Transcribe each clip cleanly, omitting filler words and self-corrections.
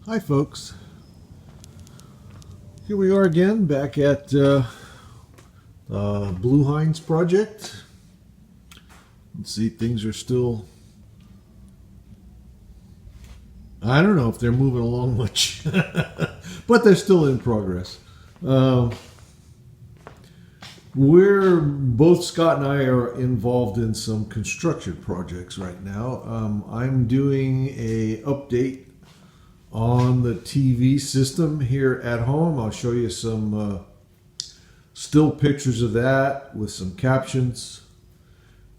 Hi folks, here we are again back at Blue Heinz project. Let's see, things are still, I don't know if they're moving along much, but they're still in progress. Both Scott and I are involved in some construction projects right now. I'm doing a update on the TV system here at home. I'll show you some still pictures of that with some captions.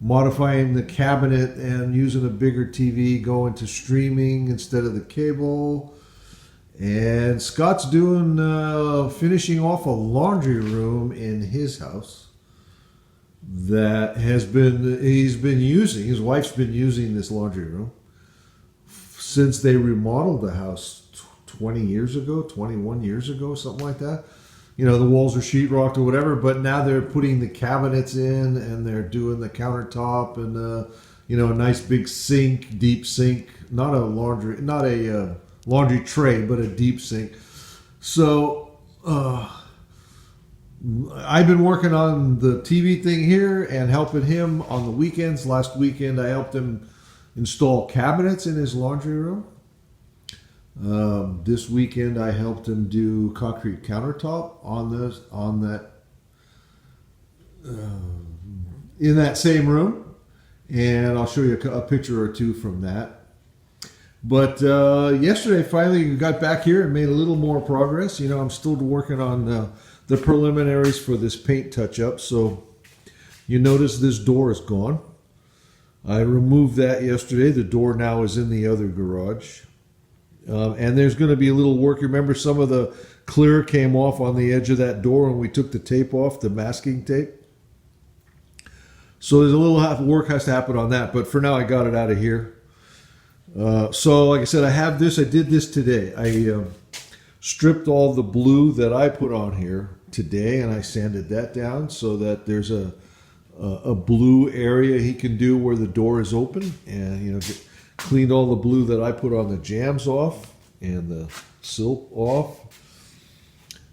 Modifying the cabinet and using a bigger TV, going to streaming instead of the cable. And Scott's doing finishing off a laundry room in his house that he's been using. His wife's been using this laundry room since they remodeled the house 20 years ago, 21 years ago, something like that. You know, the walls are sheetrocked or whatever, but now they're putting the cabinets in and they're doing the countertop and, a nice big sink, deep sink, not a laundry tray, but a deep sink. So, I've been working on the TV thing here and helping him on the weekends. Last weekend, I helped him install cabinets in his laundry room. This weekend I helped him do concrete countertop in that same room, and I'll show you a picture or two from that. But yesterday finally we got back here and made a little more progress. You know, I'm still working on the preliminaries for this paint touch-up. So you notice this door is gone. I removed that yesterday. The door now is in the other garage. And there's going to be a little work. Remember, some of the clear came off on the edge of that door when we took the tape off, the masking tape. So there's a little work has to happen on that. But for now, I got it out of here. So like I said, I have this. I did this today. I stripped all the blue that I put on here today, and I sanded that down so that there's a blue area he can do where the door is open, and cleaned all the blue that I put on the jambs off and the silk off.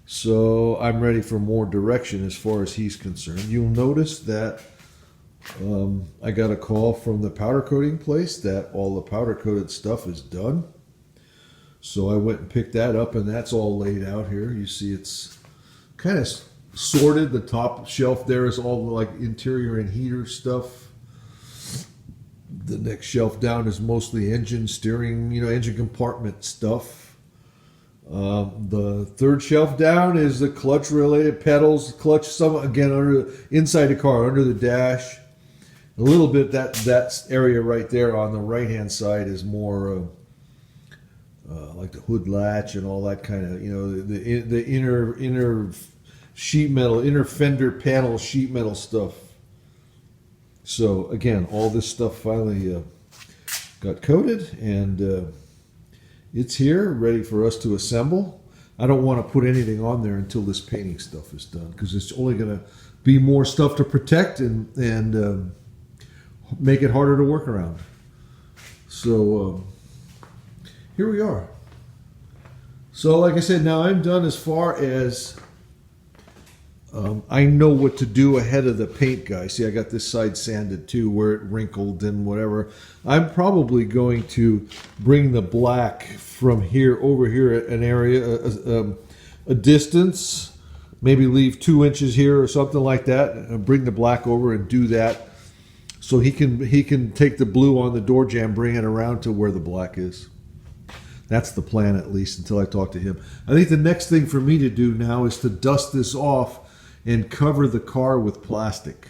So I'm ready for more direction as far as he's concerned. You'll notice that I got a call from the powder coating place that all the powder coated stuff is done. So I went and picked that up, and that's all laid out here. You see it's kind of sorted. The top shelf there is all the interior and heater stuff. The next shelf down is mostly engine, steering, engine compartment stuff. The third shelf down is the clutch related pedals, clutch, some again inside the car, under the dash. A little bit that area right there on the right hand side is more like the hood latch and all that kind of, the inner sheet metal, inner fender panel sheet metal stuff. So again, all this stuff finally got coated, and it's here, ready for us to assemble. I don't want to put anything on there until this painting stuff is done, because it's only going to be more stuff to protect and make it harder to work around. So here we are. So like I said, now I'm done as far as I know what to do ahead of the paint guy. See, I got this side sanded too, where it wrinkled and whatever. I'm probably going to bring the black from here over here at an area, a distance, maybe leave 2 inches here or something like that, and bring the black over and do that. So he can take the blue on the door jamb, bring it around to where the black is. That's the plan, at least, until I talk to him. I think the next thing for me to do now is to dust this off and cover the car with plastic.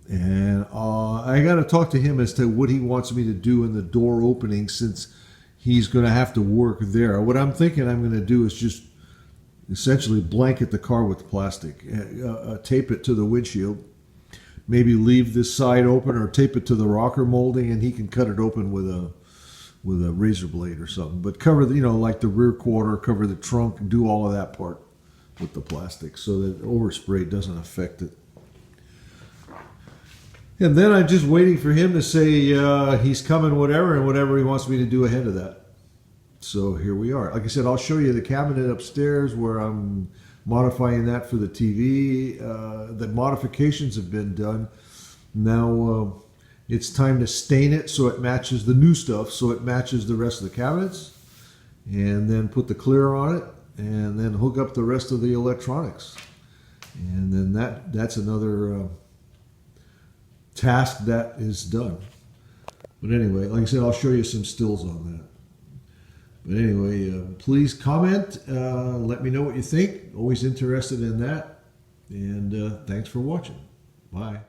And I got to talk to him as to what he wants me to do in the door opening, since he's going to have to work there. What I'm thinking I'm going to do is just essentially blanket the car with plastic, tape it to the windshield, maybe leave this side open or tape it to the rocker molding, and he can cut it open with a razor blade or something. But cover like the rear quarter, cover the trunk, and do all of that part with the plastic so that overspray doesn't affect it. And then I'm just waiting for him to say he's coming, whatever, and whatever he wants me to do ahead of that. So here we are. Like I said, I'll show you the cabinet upstairs where I'm modifying that for the TV. The modifications have been done. Now it's time to stain it so it matches the new stuff, so it matches the rest of the cabinets, and then put the clear on it, and then hook up the rest of the electronics. And then that's another task that is done. But anyway, like I said, I'll show you some stills on that. But anyway, please comment. Let me know what you think. Always interested in that. And thanks for watching. Bye.